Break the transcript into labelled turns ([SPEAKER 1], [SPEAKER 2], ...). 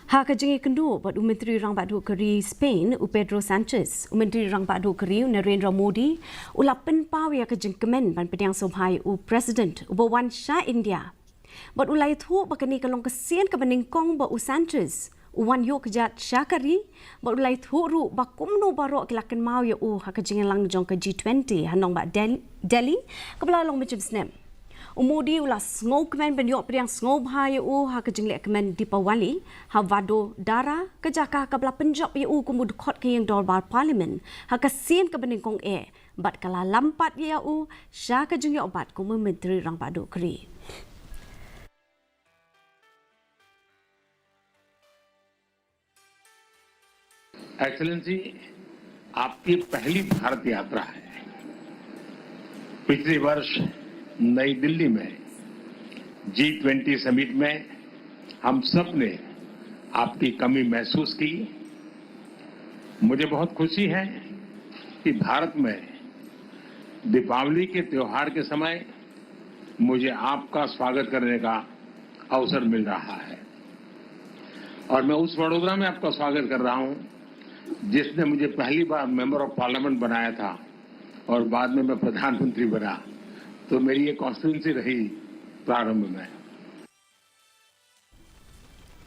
[SPEAKER 1] Hakajengi kendo buat Myntri Rangbah keri Spain Pedro Sanchez, Myntri Rangbah keri Narendra Modi, ula penpau ya kejeng kemen ban Pdiang sobhai President Burom Shah India. Buat ulai thu bakani kalong kesian kebeningkong buat Sanchez, wan yo kejat syakari, buat ulai thu ru bakumno barok kelakan mau ya hakajengi lang jong ke G20 hanong bak Delhi, kebela long macam snap. Umudi ulah ngau kemen penyok Pdiang ngau bahaya hak jenglek kemen Dipawali havado dara kejakah kabla penjap kumud khot ke yang dorbar parlimen hak sin ke beningkong bat kala lampat sya ke jengyok bat ku Myntri Rangbah keri.
[SPEAKER 2] Excellency, आपकी पहली भारत यात्रा है। पिछले वर्ष नई दिल्ली में G20 summit में हम सब ने आपकी कमी महसूस की। मुझे बहुत खुशी है कि भारत में दीपावली के त्योहार के समय मुझे आपका स्वागत करने का अवसर मिल रहा है और मैं उस वडोदरा में आपका स्वागत कर रहा हूं जिसने मुझे पहली बार मेंबर ऑफ पार्लियामेंट बनाया था और बाद में मैं प्रधानमंत्री बना, तो मेरी ये कॉन्स्टिट्यूंसी रही प्रारंभ में।